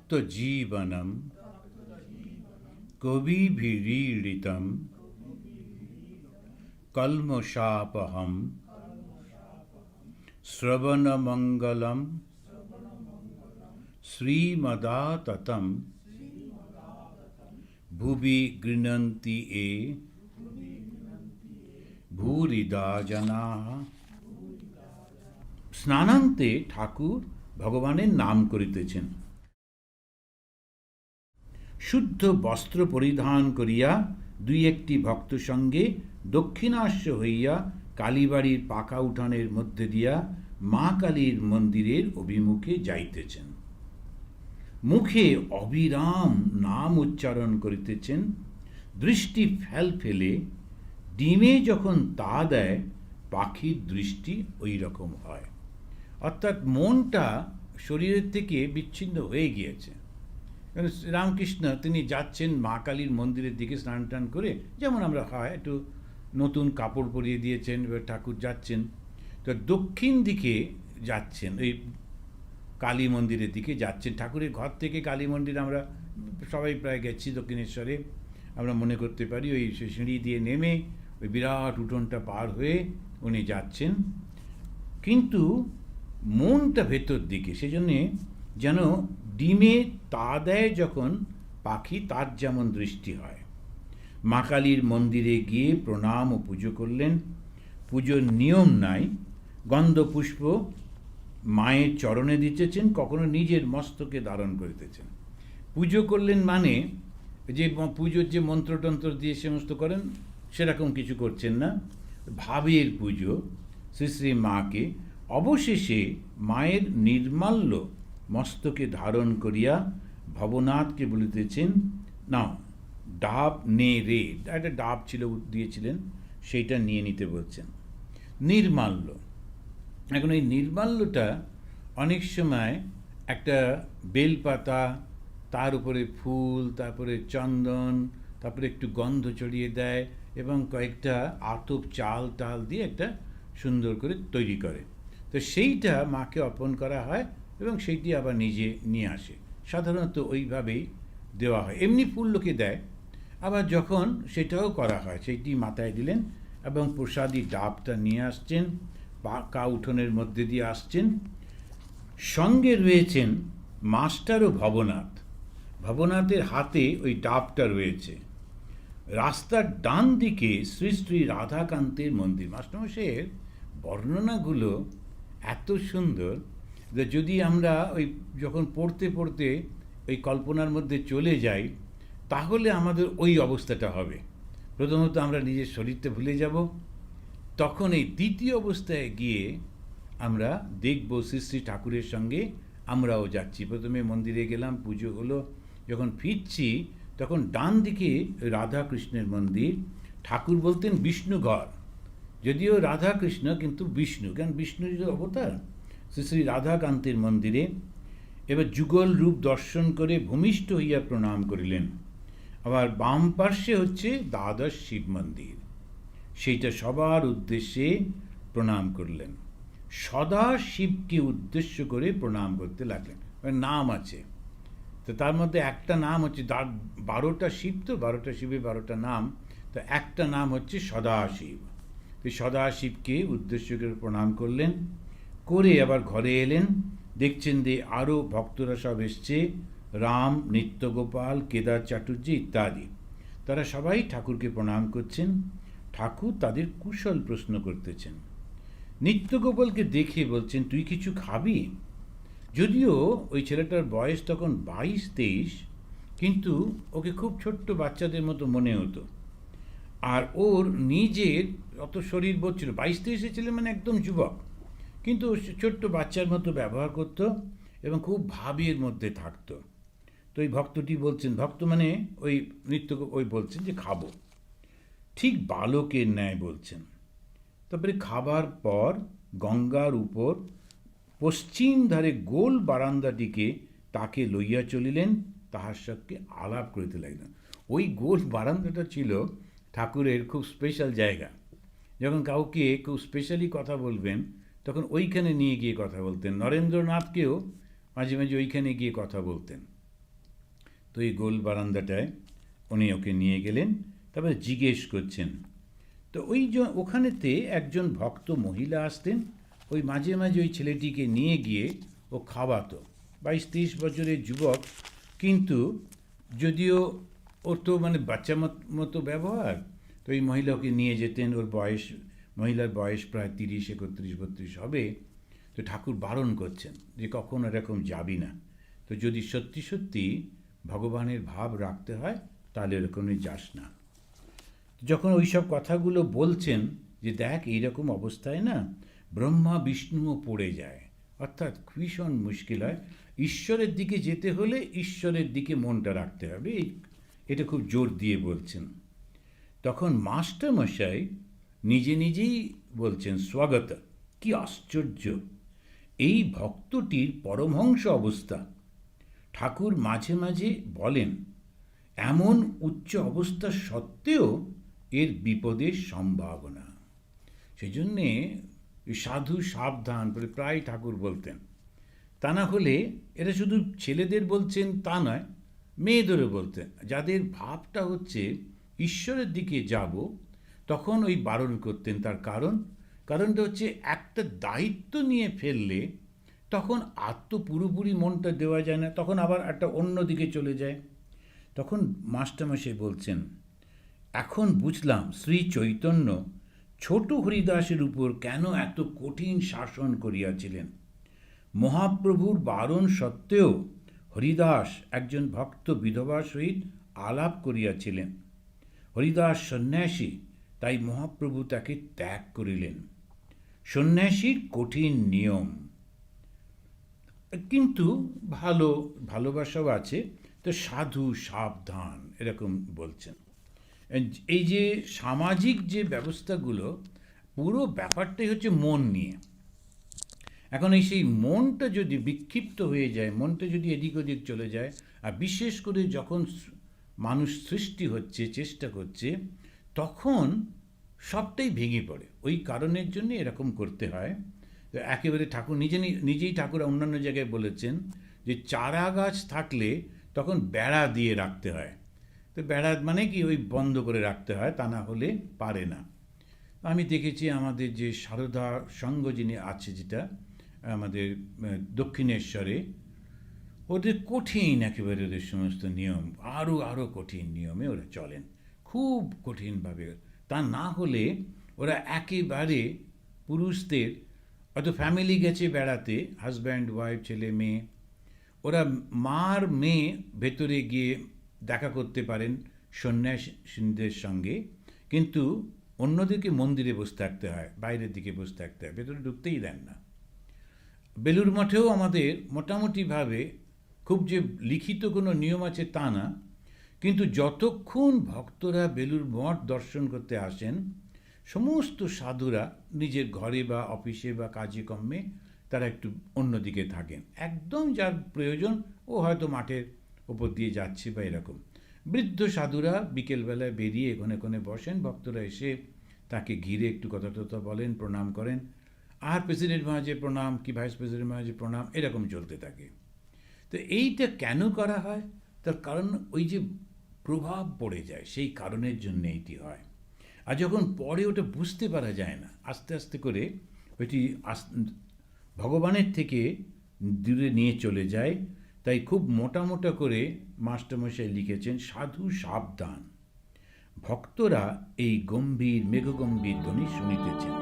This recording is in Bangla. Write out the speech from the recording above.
তপ্ত জীবনম কবিভিরীড়িতম কলমশাপহম শ্রবণমঙ্গলম শ্রীমদাততম ভুবি গৃণন্তি এ ভূরিদা জনাঃ। স্নানান্তে ঠাকুর ভগবানের নাম করিতেছেন। শুদ্ধ বস্ত্র পরিধান করিয়া দুই একটি ভক্ত সঙ্গে দক্ষিণাস্য হইয়া কালীবাড়ির পাকা উঠানের মধ্যে দিয়া মা কালীর মন্দিরের অভিমুখে যাইতেছেন। মুখে অবিরাম নাম উচ্চারণ করিতেছেন। দৃষ্টি ফেলে ডিমে যখন তা দেয় পাখির দৃষ্টি ওই রকম হয়, অর্থাৎ মনটা শরীরের থেকে বিচ্ছিন্ন হয়ে গিয়েছে। রামকৃষ্ণ তিনি যাচ্ছেন মা কালীর মন্দিরের দিকে স্নান টান করে, যেমন আমরা হয় একটু নতুন কাপড় পরিয়ে দিয়েছেন, এবার ঠাকুর যাচ্ছেন, তো দক্ষিণ দিকে যাচ্ছেন, ওই কালী মন্দিরের দিকে যাচ্ছেন। ঠাকুরের ঘর থেকে কালী মন্দির আমরা সবাই প্রায় গেছি দক্ষিণেশ্বরে, আমরা মনে করতে পারি ওই সিঁড়ি দিয়ে নেমে ওই বিরাট উঠোনটা পার হয়ে উনি যাচ্ছেন, কিন্তু মনটা ভেতর দিকে। সেজন্যে যেন ডিমে তা দেয় যখন পাখি, তার যেমন দৃষ্টি হয়। মা কালীর মন্দিরে গিয়ে প্রণাম ও পুজো করলেন। পুজোর নিয়ম নাই, গন্ধ পুষ্প মায়ের চরণে দিতেছেন, কখনো নিজের মস্তকে ধারণ করিতেছেন। পুজো করলেন মানে যে পুজোর যে মন্ত্রতন্ত্র দিয়ে সমস্ত করেন সেরকম কিছু করছেন না, ভাবের পুজো শ্রী শ্রী মাকে। অবশেষে মায়ের নির্মাল্য মস্তকে ধারণ করিয়া ভবনাথকে বলিতেছেন, না ডাব নে রে, একটা ডাব ছিল দিয়েছিলেন, সেইটা নিয়ে নিতে বলছেন। নির্মাল্য, এখন এই নির্মাল্যটা অনেক সময় একটা বেলপাতা, তার উপরে ফুল, তারপরে চন্দন, তারপরে একটু গন্ধ ছড়িয়ে দেয় এবং কয়েকটা আতপ চাল টাল দিয়ে একটা সুন্দর করে তৈরি করে। তো সেইটা মাকে অর্পণ করা হয় এবং সেইটি আবার নিজে নিয়ে আসে। সাধারণত ওইভাবেই দেওয়া হয়। এমনি ফুল লোকে দেয়, আবার যখন সেটাও করা হয় সেইটি মাথায় দিলেন এবং প্রসাদী ডাবটা নিয়ে আসছেন, পাকা উঠোনের মধ্যে দিয়ে আসছেন। সঙ্গে রয়েছেন মাস্টার ও ভবনাথ। ভবনাথের হাতে ওই ডাবটা রয়েছে। রাস্তার ডান দিকে শ্রী শ্রী রাধাকান্তের মন্দির। মাস্টারমশাইয়ের বর্ণনাগুলো এত সুন্দর যে যদি আমরা ওই যখন পড়তে পড়তে ওই কল্পনার মধ্যে চলে যাই, তাহলে আমাদের ওই অবস্থাটা হবে। প্রথমত আমরা নিজের শরীরটা ভুলে যাব, তখন এই দ্বিতীয় অবস্থায় গিয়ে আমরা দেখব শ্রী শ্রী ঠাকুরের সঙ্গে আমরাও যাচ্ছি। প্রথমে মন্দিরে গেলাম, পুজো হলো, যখন ফিরছি তখন ডান দিকে রাধাকৃষ্ণের মন্দির। ঠাকুর বলতেন বিষ্ণু ঘর, যদিও রাধাকৃষ্ণ কিন্তু বিষ্ণু, কারণ বিষ্ণুর অবতার। শ্রী শ্রী রাধাকান্তের মন্দিরে এবার যুগল রূপ দর্শন করে ভূমিষ্ঠ হইয়া প্রণাম করিলেন। আবার বাম পার্শ্বে হচ্ছে দ্বাদশ শিব মন্দির, সেইটা সবার উদ্দেশ্যে প্রণাম করলেন। সদা শিবকে উদ্দেশ্য করে প্রণাম করতে লাগলেন। নাম আছে, তো তার মধ্যে একটা নাম হচ্ছে 12টা শিব, তো 12টা শিবের 12টা নাম, তো একটা নাম হচ্ছে সদাশিব। তো সদাশিবকে উদ্দেশ্য করে প্রণাম করলেন, করে আবার ঘরে এলেন। দেখছেন যে আরও ভক্তরা সব এসছে, রাম, নিত্যগোপাল, কেদার চাটুর্যে ইত্যাদি। তারা সবাই ঠাকুরকে প্রণাম করছেন। ঠাকুর তাদের কুশল প্রশ্ন করতেছেন। নিত্যগোপালকে দেখে বলছেন, তুই কিছু খাবি? যদিও ওই ছেলেটার বয়স তখন 22-23, কিন্তু ওকে খুব ছোট্ট বাচ্চাদের মতো মনে হতো। আর ওর নিজের অত শরীর বোধ ছিল, 22-23 ছেলে মানে একদম যুবক, কিন্তু ছোট্ট বাচ্চার মতো ব্যবহার করত এবং খুব ভাবের মধ্যে থাকতো। তো ওই ভক্তটি বলছেন, ভক্ত মানে ওই বলছেন যে খাবো, ঠিক বালকের ন্যায় বলছেন। তারপরে খাবার পর গঙ্গার উপর পশ্চিম ধারে গোল বারান্দাটিকে তাকে লইয়া চলিলেন, তাহার সঙ্গে আলাপ করিতে লাগলেন। ওই গোল বারান্দাটা ছিল ঠাকুরের খুব স্পেশাল জায়গা। যখন কাউকে খুব স্পেশালি কথা বলবেন তখন ওইখানে নিয়ে গিয়ে কথা বলতেন। নরেন্দ্রনাথকেও মাঝে মাঝে ওইখানে গিয়ে কথা বলতেন। তো এই গোল বারান্দাটায় উনি ওকে নিয়ে গেলেন, তারপরে জিজ্ঞেস করছেন। তো ওই যে ওখানেতে একজন ভক্ত মহিলা আসতেন, ওই মাঝে মাঝে ওই ছেলেটিকে নিয়ে গিয়ে ও খাওয়াতো। 22-23 বছরের যুবক, কিন্তু যদিও ওর তো মানে বাচ্চা মতো ব্যবহার, তো এই মহিলাকে নিয়ে যেতেন। ওর বয়স, মহিলার বয়স প্রায় 30-31-32 হবে। তো ঠাকুর বারণ করছেন যে কখনো এরকম যাবি না, তো যদি সত্যি সত্যি ভগবানের ভাব রাখতে হয় তাহলে এরকমই যাস না। যখন ওই সব কথাগুলো বলছেন যে দেখ এইরকম অবস্থায় না ব্রহ্মা বিষ্ণুও পড়ে যায়, অর্থাৎ ভীষণ মুশকিল হয়। ঈশ্বরের দিকে যেতে হলে ঈশ্বরের দিকে মনটা রাখতে হবে, এটা খুব জোর দিয়ে বলছেন। তখন মাস্টারমশাই নিজে নিজেই বলছেন, স্বাগত, কি আশ্চর্য এই ভক্তটির পরমহংস অবস্থা। ঠাকুর মাঝে মাঝে বলেন এমন উচ্চ অবস্থা সত্ত্বেও এর বিপদের সম্ভাবনা। সেই জন্যে সাধু সাবধান বলে প্রায় ঠাকুর বলতেন। তা না হলে, এরা শুধু ছেলেদের বলছেন তা নয়, মেয়েদেরও বলতেন। যাদের ভাবটা হচ্ছে ঈশ্বরের দিকে যাব, তখন ওই বারণ করতেন। তার কারণটা হচ্ছে একটা দায়িত্ব নিয়ে ফেললে তখন আর তো পুরোপুরি মনটা দেওয়া যায় না, তখন আবার একটা অন্য দিকে চলে যায়। তখন মাস্টারমশাই বলছেন, এখন বুঝলাম শ্রী চৈতন্য ছোট হরিদাসের উপর কেন এত কঠিন শাসন করিয়াছিলেন। মহাপ্রভুর বারণ সত্ত্বেও হরিদাস একজন ভক্ত বিধবার সহিত আলাপ করিয়াছিলেন। হরিদাস সন্ন্যাসী, তাই মহাপ্রভু তাকে ত্যাগ করিলেন। সন্ন্যাসীর কঠিন নিয়ম, কিন্তু ভালোবাসাও আছে। তো সাধু সাবধান এরকম বলছেন। এই যে সামাজিক যে ব্যবস্থাগুলো, পুরো ব্যাপারটাই হচ্ছে মন নিয়ে। এখন এই সেই মনটা যদি বিক্ষিপ্ত হয়ে যায়, মনটা যদি এদিক ওদিক চলে যায়, আর বিশেষ করে যখন মানুষ সৃষ্টি হচ্ছে, চেষ্টা করছে, তখন সবটাই ভেঙে পড়ে। ওই কারণের জন্য এরকম করতে হয়। তো একেবারে ঠাকুর নিজেই ঠাকুর অন্যান্য জায়গায় বলেছেন যে চারা গাছ থাকলে তখন বেড়া দিয়ে রাখতে হয়। তো বেড়া মানে কি, ওই বন্ধ করে রাখতে হয়, তা না হলে পারে না। আমি দেখেছি আমাদের যে সারদা সংঘ যিনি আছে, যেটা আমাদের দক্ষিণেশ্বরে, ওদের কঠিন একেবারে, ওদের সমস্ত নিয়ম আরও কঠিন নিয়মে ওরা চলেন, খুব কঠিনভাবে। তা না হলে ওরা একেবারে পুরুষদের, হয়তো ফ্যামিলি গেছে বেড়াতে, হাজব্যান্ড ওয়াইফ ছেলে মেয়ে, ওরা মার মেয়ে ভেতরে গিয়ে দেখা করতে পারেন সন্ন্যাসীদের সঙ্গে, কিন্তু অন্যদেরকে মন্দিরে বসে থাকতে হয়, বাইরের দিকে বসে থাকতে হয়, ভেতরে ঢুকতেই দেন না। বেলুড় মঠেও আমাদের মোটামুটিভাবে খুব যে লিখিত কোনো নিয়ম আছে তা না, কিন্তু যতক্ষণ ভক্তরা বেলুড় মঠ দর্শন করতে আসেন, সমস্ত সাধুরা নিজের ঘরে বা অফিসে বা কাজে কর্মে তারা একটু অন্যদিকে থাকেন। একদম যার প্রয়োজন ও হয়তো মাঠের ওপর দিয়ে যাচ্ছে বা এরকম। বৃদ্ধ সাধুরা বিকেলবেলায় বেরিয়ে এখানে বসেন, ভক্তরা এসে তাকে ঘিরে একটু কথা টথা বলেন, প্রণাম করেন, আর প্রেসিডেন্ট মহারাজে প্রণাম, কি ভাইস প্রেসিডেন্ট মহারাজে প্রণাম, এরকম চলতে থাকে। তো এইটা কেন করা হয়? তার কারণ ওই যে প্রভাব পড়ে যায়, সেই কারণের জন্য এইটি হয়। আর যখন পরে ওটা বুঝতে পারা যায় না, আস্তে আস্তে করে ওইটি ভগবানের থেকে দূরে নিয়ে চলে যায়। তাই খুব মোটা করে মাস্টারমশাই লিখেছেন, সাধু সাবধান, ভক্তরা এই গম্ভীর মেঘগম্ভীর ধ্বনি শুনিতেছেন।